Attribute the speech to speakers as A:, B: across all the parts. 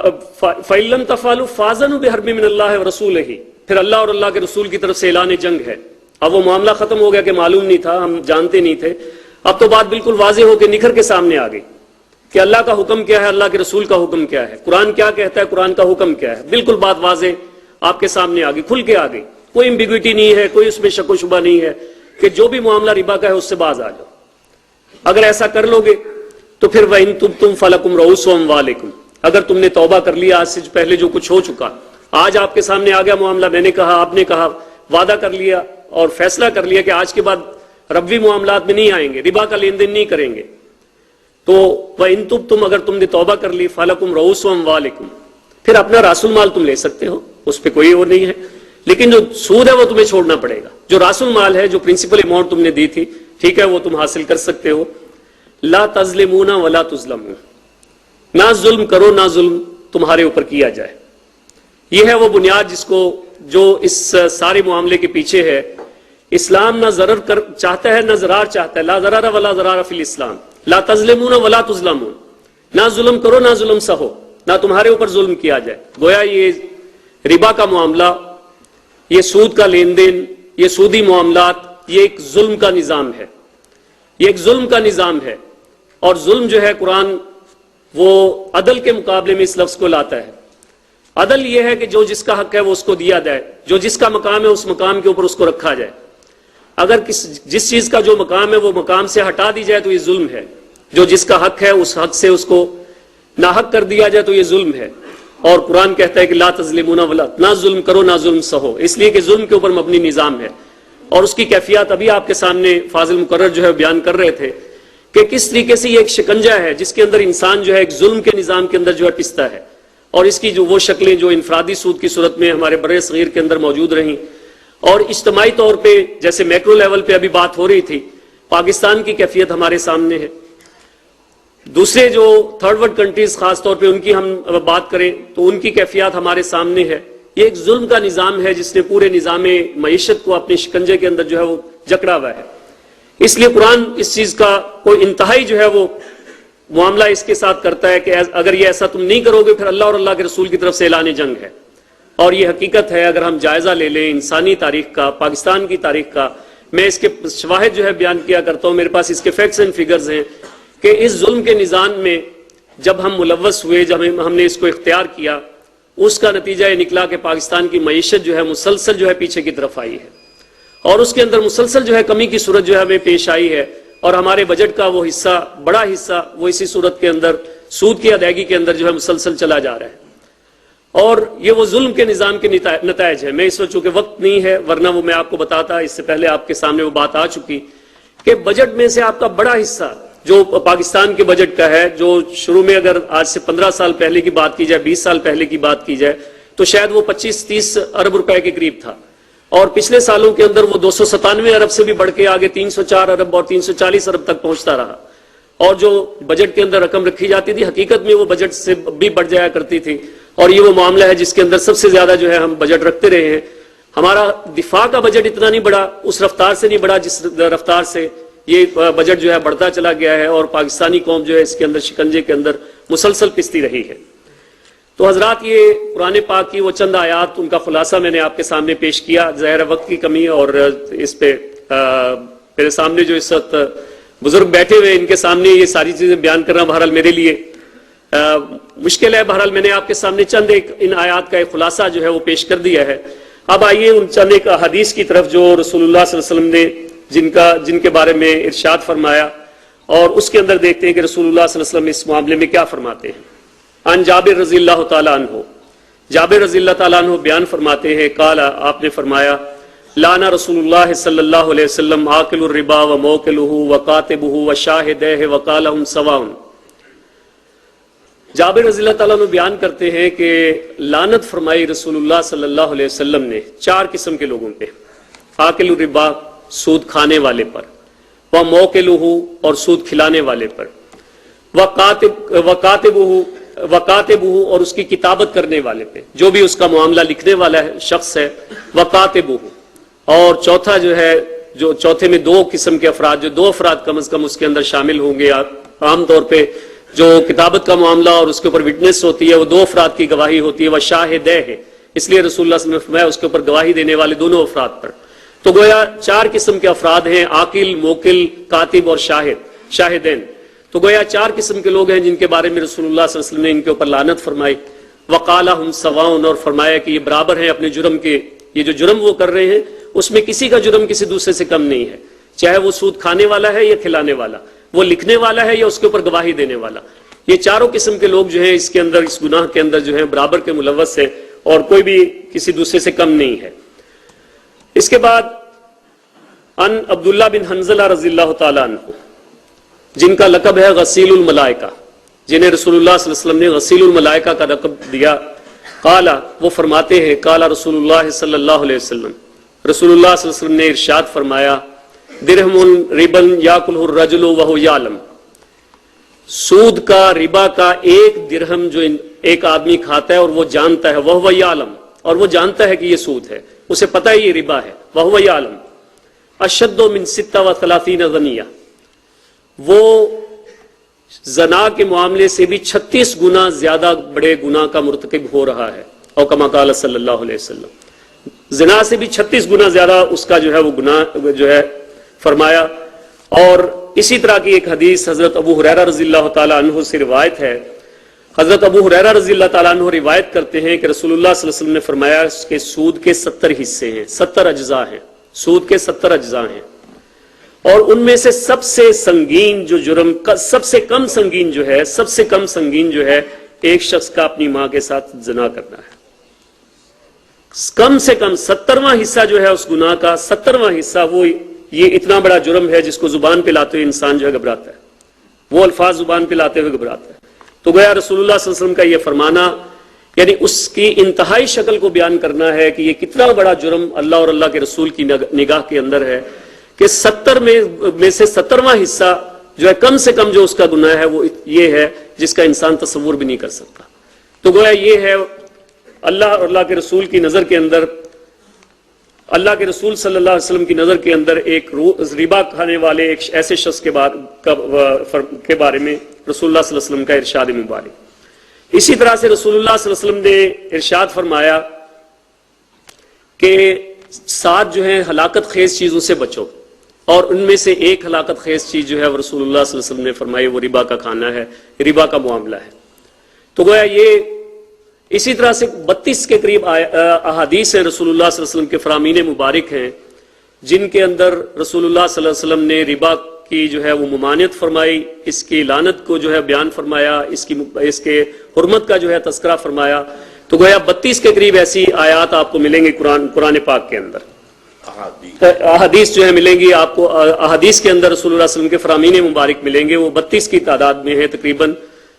A: فَإِلَّمْ تَفْعَلُوا فَأَذَنُوا بِحَرْبٍ مِّنَ اللَّهِ وَرَسُولِهِ، پھر اللہ اور اللہ کے رسول کی طرف سے اعلان جنگ ہے۔ اب وہ معاملہ ختم ہو گیا کہ معلوم نہیں تھا، ہم جانتے نہیں تھے، اب تو بات بالکل واضح ہو کے نکھر کے سامنے آ گئی کہ اللہ کا حکم کیا ہے، اللہ کے رسول کا حکم کیا ہے، قرآن کیا کہتا ہے، قرآن کا حکم کیا ہے، بالکل بات واضح آپ کے سامنے آ گئی، کھل کے آ گئی، کوئی ایمبیگوٹی نہیں ہے، کوئی اس میں شک و شبہ نہیں ہے کہ جو بھی معاملہ ربا کا ہے اس سے باز آ جاؤ۔ اگر ایسا کر لو گے تو پھر وَإِن تُبْتُمْ فَلَكُمْ رُءُوسُ أَمْوَالِكُمْ، اگر تم نے توبہ کر لیا آج سے پہلے جو کچھ ہو چکا، آج آپ کے سامنے آ گیا معاملہ، میں نے کہا، آپ نے کہا، وعدہ کر لیا اور فیصلہ کر لیا کہ آج کے بعد ربوی معاملات میں نہیں آئیں گے، ربا کا لین دین نہیں کریں گے، تو وَإِن تُبْتُمْ، اگر تم نے توبہ کر لی، فَلَكُمْ رُءُوسُ أَمْوَالِكُمْ، پھر اپنا راس المال تم لے سکتے ہو، اس پہ کوئی اور نہیں ہے، لیکن جو سود ہے وہ تمہیں چھوڑنا پڑے گا۔ جو راس المال ہے، جو پرنسپل اماؤنٹ تم نے دی تھی، ٹھیک ہے، وہ تم حاصل کر سکتے ہو۔ لا تظلمون ولا تظلمون، نہ ظلم کرو نہ ظلم تمہارے اوپر کیا جائے۔ یہ ہے وہ بنیاد جس کو جو اس سارے معاملے کے پیچھے ہے۔ اسلام نہ ضرر چاہتا ہے نہ ضرار چاہتا ہے، لا ضرر ولا ضرار فی الاسلام، لا تظلمون ولا تظلمون، نہ ظلم کرو نہ ظلم سہو، نہ تمہارے اوپر ظلم کیا جائے۔ گویا یہ ربا کا معاملہ، یہ سود کا لین دین، یہ سودی معاملات، یہ ایک ظلم کا نظام ہے، یہ ایک ظلم کا نظام ہے۔ اور ظلم جو ہے قرآن وہ عدل کے مقابلے میں اس لفظ کو لاتا ہے۔ عدل یہ ہے کہ جو جس کا حق ہے وہ اس کو دیا جائے، جو جس کا مقام ہے اس مقام کے اوپر اس کو رکھا جائے۔ اگر جس چیز کا جو مقام ہے وہ مقام سے ہٹا دی جائے تو یہ ظلم ہے، جو جس کا حق ہے اس حق سے اس کو ناحق کر دیا جائے تو یہ ظلم ہے۔ اور قرآن کہتا ہے کہ لا تظلمون ولا، نہ ظلم کرو نہ ظلم سہو، اس لیے کہ ظلم کے اوپر مبنی نظام ہے۔ اور اس کی کیفیات ابھی آپ کے سامنے فاضل مقرر جو ہے بیان کر رہے تھے کہ کس طریقے سے یہ ایک شکنجہ ہے جس کے اندر انسان جو ہے ایک ظلم کے نظام کے اندر جو ہے پستا ہے، اور اس کی جو وہ شکلیں جو انفرادی سود کی صورت میں ہمارے بر صغیر کے اندر موجود رہیں، اور اجتماعی طور پہ جیسے میکرو لیول پہ ابھی بات ہو رہی تھی، پاکستان کی کیفیت ہمارے سامنے ہے۔ دوسرے جو تھرڈ ورلڈ کنٹریز خاص طور پہ ان کی ہم بات کریں تو ان کی کیفیات ہمارے سامنے ہے۔ یہ ایک ظلم کا نظام ہے جس نے پورے نظام معیشت کو اپنے شکنجے کے اندر جو ہے وہ جکڑا ہوا ہے۔ اس لیے قرآن اس چیز کا کوئی انتہائی جو ہے وہ معاملہ اس کے ساتھ کرتا ہے کہ اگر یہ ایسا تم نہیں کرو گے پھر اللہ اور اللہ کے رسول کی طرف سے اعلان جنگ ہے۔ اور یہ حقیقت ہے، اگر ہم جائزہ لے لیں انسانی تاریخ کا، پاکستان کی تاریخ کا، میں اس کے شواہد جو ہے بیان کیا کرتا ہوں، میرے پاس اس کے فیکٹس اینڈ فگرز ہیں کہ اس ظلم کے نظام میں جب ہم ملوث ہوئے، جب ہم نے اس کو اختیار کیا، اس کا نتیجہ یہ نکلا کہ پاکستان کی معیشت جو ہے مسلسل جو ہے پیچھے کی طرف آئی ہے، اور اس کے اندر مسلسل جو ہے کمی کی صورت جو ہے ہمیں پیش آئی ہے، اور ہمارے بجٹ کا وہ حصہ، بڑا حصہ، وہ اسی صورت کے اندر سود کی ادائیگی کے اندر جو ہے مسلسل چلا جا رہا ہے۔ اور یہ وہ ظلم کے نظام کے نتائج ہے۔ میں اس وقت چونکہ وقت نہیں ہے ورنہ وہ میں آپ کو بتاتا، اس سے پہلے آپ کے سامنے وہ بات آ چکی کہ بجٹ میں سے آپ کا بڑا حصہ جو پاکستان کے بجٹ کا ہے، جو شروع میں اگر آج سے 15 سال پہلے کی بات کی جائے، 20 سال پہلے کی بات کی جائے تو شاید وہ 25-30 ارب روپے کے قریب تھا، اور پچھلے سالوں کے اندر وہ 297 ارب سے بھی بڑھ کے آگے 304 ارب اور 340 ارب تک پہنچتا رہا۔ اور جو بجٹ کے اندر رقم رکھی جاتی تھی حقیقت میں وہ بجٹ سے بھی بڑھ جایا کرتی تھی، اور یہ وہ معاملہ ہے جس کے اندر سب سے زیادہ جو ہے ہم بجٹ رکھتے رہے ہیں۔ ہمارا دفاع کا بجٹ اتنا نہیں بڑھا، اس رفتار سے نہیں بڑھا جس رفتار سے یہ بجٹ جو ہے بڑھتا چلا گیا ہے، اور پاکستانی قوم جو ہے اس کے اندر شکنجے کے اندر مسلسل پستی رہی ہے۔ تو حضرات، یہ قرآن پاک کی وہ چند آیات، ان کا خلاصہ میں نے آپ کے سامنے پیش کیا۔ ظاہر وقت کی کمی اور اس پہ میرے سامنے جو اس وقت بزرگ بیٹھے ہوئے ان کے سامنے یہ ساری چیزیں بیان کرنا بہرحال میرے لیے مشکل ہے۔ بہرحال میں نے آپ کے سامنے چند ان آیات کا ایک خلاصہ جو ہے وہ پیش کر دیا ہے۔ اب آئیے ان چند ایک حدیث کی طرف جو رسول اللہ صلی اللہ علیہ وسلم نے جن کے بارے میں ارشاد فرمایا، اور اس کے اندر دیکھتے ہیں کہ رسول اللہ صلی اللہ علیہ وسلم اس معاملے میں کیا فرماتے ہیں۔ عن جابر رضی اللہ تعالیٰ عنہ، جابر رضی اللہ تعالیٰ عنہ بیان فرماتے ہیں، قال، آپ نے فرمایا، لانا رسول اللہ صلی اللہ علیہ وسلم آکل الربا و موکلہ و کاتبہ و شاہدہ و قالہم سواء۔ جابر رضی اللہ تعالیٰ عنہ بیان کرتے ہیں کہ لعنت فرمائی رسول اللہ صلی اللہ علیہ وسلم نے 4 قسم کے لوگوں پہ۔ آکل الربا، سود کھانے والے پر، و موکلہ، اور سود کھلانے والے پر، وکاتبہ، اور اس کی کتابت کرنے والے پہ، جو بھی اس کا معاملہ لکھنے والا ہے شخص ہے، وکاتبہ، اور چوتھا جو ہے، جو چوتھے میں 2 قسم کے افراد، جو 2 افراد کم از کم اس کے اندر شامل ہوں گے۔ عام طور پہ جو کتابت کا معاملہ اور اس کے اوپر وٹنس ہوتی ہے وہ دو افراد کی گواہی ہوتی ہے، وہ شاہدہ ہے، اس لیے رسول اللہ صلی اللہ علیہ وسلم نے فرمایا اس کے اوپر گواہی دینے والے دونوں افراد پر۔ تو گویا 4 قسم کے افراد ہیں، عاقل، موکل، کاتب اور شاہدین۔ تو گویا 4 قسم کے لوگ ہیں جن کے بارے میں رسول اللہ صلی اللہ علیہ وسلم نے ان کے اوپر لعنت فرمائی۔ وقال ہم سواؤن، اور فرمایا کہ یہ برابر ہیں اپنے جرم کے، یہ جو جرم وہ کر رہے ہیں اس میں کسی کا جرم کسی دوسرے سے کم نہیں ہے، چاہے وہ سود کھانے والا ہے یا کھلانے والا، وہ لکھنے والا ہے یا اس کے اوپر گواہی دینے والا۔ یہ چاروں قسم کے لوگ جو ہیں اس کے اندر، اس گناہ کے اندر جو ہیں برابر کے ملوث ہیں، اور کوئی بھی کسی دوسرے سے کم نہیں ہے۔ اس کے بعد ان عبداللہ بن حنظلہ رضی اللہ تعالیٰ عنہ، جن کا لقب ہے غسیل الملائکہ، جنہیں رسول اللہ صلی اللہ علیہ وسلم نے غسیل الملائکہ کا لقب دیا، قال، وہ فرماتے ہیں قال رسول اللہ صلی اللہ علیہ وسلم، رسول اللہ صلی اللہ علیہ وسلم نے ارشاد فرمایا، درہم ربا یاکلہ الرجل وہو یعلم، سود کا، ربا کا 1 درہم جو ایک آدمی کھاتا ہے اور وہ جانتا ہے، وہو یعلم، اور وہ جانتا ہے کہ یہ سود ہے، اسے پتہ ہے یہ ربا ہے، وہو یعلم، اشد من 36 زنیہ، وہ زنا کے معاملے سے بھی 36 گنا زیادہ بڑے گناہ کا مرتکب ہو رہا ہے، او کما قال صلی اللہ علیہ وسلم، زنا سے بھی 36 گنا زیادہ اس کا جو ہے وہ گناہ جو ہے فرمایا۔ اور اسی طرح کی ایک حدیث حضرت ابو ہریرہ رضی اللہ تعالیٰ عنہ سے روایت ہے، حضرت ابو ہریرہ رضی اللہ تعالیٰ عنہ روایت کرتے ہیں کہ رسول اللہ صلی اللہ علیہ وسلم نے فرمایا کہ سود کے 70 حصے ہیں، 70 اجزاء ہیں، سود کے 70 اجزاء ہیں، اور ان میں سے سب سے سنگین جو جرم، سب سے کم سنگین جو ہے، سب سے کم سنگین جو ہے ایک شخص کا اپنی ماں کے ساتھ زنا کرنا ہے۔ کم سے کم 70واں حصہ جو ہے اس گناہ کا، 70واں حصہ، وہ یہ اتنا بڑا جرم ہے جس کو زبان پہ لاتے ہوئے انسان جو ہے گھبراتا ہے، وہ الفاظ زبان پہ لاتے ہوئے گھبراتا ہے۔ تو گویا رسول اللہ صلی اللہ علیہ وسلم کا یہ فرمانا یعنی اس کی انتہائی شکل کو بیان کرنا ہے کہ یہ کتنا بڑا جرم اللہ اور اللہ کے رسول کی نگاہ کے اندر ہے کہ 70 میں سے 70واں حصہ جو ہے کم سے کم جو اس کا گناہ ہے وہ یہ ہے جس کا انسان تصور بھی نہیں کر سکتا۔ تو گویا یہ ہے اللہ اور اللہ کے رسول کی نظر کے اندر، اللہ کے رسول صلی اللہ علیہ وسلم کی نظر کے اندر ایک ربا کھانے والے ایک ایسے شخص کے بارے میں رسول اللہ صلی اللہ علیہ وسلم کا ارشاد مبارک۔ اسی طرح سے رسول اللہ صلی اللہ علیہ وسلم نے ارشاد فرمایا کہ 7 جو ہے ہلاکت خیز چیزوں سے بچو، اور ان میں سے ایک ہلاکت خیز چیز جو ہے وہ رسول اللہ صلی اللہ علیہ وسلم نے فرمائی وہ ربا کا کھانا ہے، ربا کا معاملہ ہے۔ تو گویا یہ اسی طرح سے 32 کے قریب احادیث ہیں رسول اللہ صلی اللہ علیہ وسلم کے فرامین مبارک ہیں جن کے اندر رسول اللہ صلی اللہ علیہ وسلم نے ربا کی جو ہے وہ ممانعت فرمائی، اس کی لعنت کو جو ہے بیان فرمایا، اس کے حرمت کا جو ہے تذکرہ فرمایا۔ تو گویا 32 کے قریب ایسی آیات آپ کو ملیں گی قرآن پاک کے اندر، احادیث جو ہے ملیں گی آپ کو، احادیث کے اندر رسول اللہ صلی اللہ علیہ وسلم کے فرامین مبارک ملیں گے، وہ 32 کی تعداد میں ہیں تقریباً،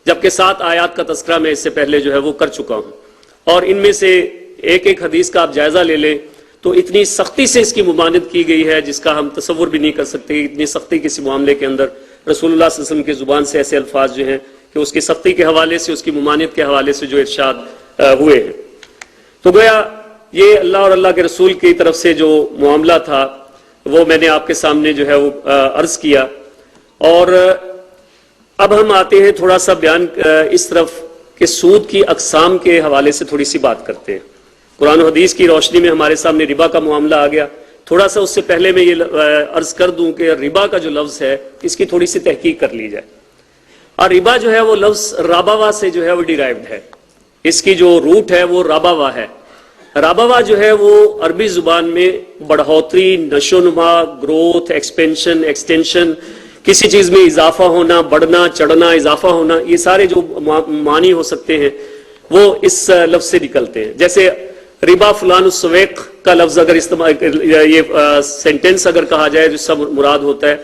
A: جبکہ 7 آیات کا تذکرہ میں اس سے پہلے جو ہے وہ کر چکا ہوں۔ اور ان میں سے ایک ایک حدیث کا آپ جائزہ لے لیں تو اتنی سختی سے اس کی ممانعت کی گئی ہے جس کا ہم تصور بھی نہیں کر سکتے، اتنی سختی کسی معاملے کے اندر رسول اللہ صلی اللہ علیہ وسلم کی زبان سے ایسے الفاظ جو ہیں کہ اس کی سختی کے حوالے سے، اس کی ممانعت کے حوالے سے جو ارشاد ہوئے ہیں۔ تو گویا یہ اللہ اور اللہ کے رسول کی طرف سے جو معاملہ تھا وہ میں نے آپ کے سامنے جو ہے وہ عرض کیا۔ اور اب ہم آتے ہیں تھوڑا سا بیان اس طرف کہ سود کی اقسام کے حوالے سے تھوڑی سی بات کرتے ہیں۔ قرآن و حدیث کی روشنی میں ہمارے سامنے ربا کا معاملہ آ گیا، تھوڑا سا اس سے پہلے میں یہ عرض کر دوں کہ ربا کا جو لفظ ہے اس کی تھوڑی سی تحقیق کر لی جائے۔ اور ربا جو ہے وہ لفظ راباوا سے جو ہے وہ ڈیرائیوڈ ہے، اس کی جو روٹ ہے وہ راباوا ہے۔ راباوا جو ہے وہ عربی زبان میں بڑھوتری، نشو نما، گروتھ، ایکسپینشن، ایکسٹینشن، کسی چیز میں اضافہ ہونا، بڑھنا، چڑھنا، اضافہ ہونا، یہ سارے جو معنی ہو سکتے ہیں وہ اس لفظ سے نکلتے ہیں۔ جیسے ربا فلان السویق کا لفظ اگر استعمال، یہ سینٹینس اگر کہا جائے جو سب مراد ہوتا ہے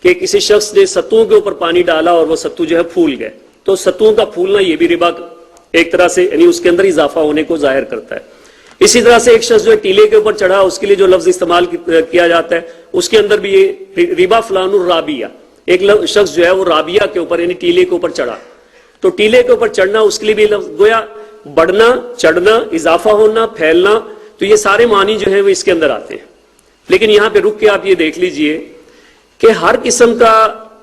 A: کہ کسی شخص نے ستوں کے اوپر پانی ڈالا اور وہ ستو جو ہے پھول گئے، تو ستوں کا پھولنا یہ بھی ربا ایک طرح سے یعنی اس کے اندر اضافہ ہونے کو ظاہر کرتا ہے۔ اسی طرح سے ایک شخص جو ہے ٹیلے کے اوپر چڑھا، اس کے لیے جو لفظ استعمال کیا جاتا ہے اس کے اندر بھی یہ ربا فلان الرابیہ، ایک شخص جو ہے وہ رابیہ کے اوپر یعنی ٹیلے کے اوپر چڑھا، تو ٹیلے کے اوپر چڑھنا اس کے لیے بھی لفظ گویا بڑھنا، چڑھنا، اضافہ ہونا، پھیلنا، تو یہ سارے معنی جو ہیں وہ اس کے اندر آتے ہیں۔ لیکن یہاں پہ رک کے آپ یہ دیکھ لیجئے کہ ہر قسم کا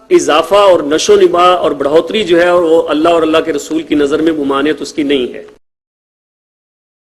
A: اضافہ اور نشو و نما اور بڑھوتری جو ہے وہ اللہ اور اللہ کے رسول کی نظر میں ممانعت اس کی نہیں ہے.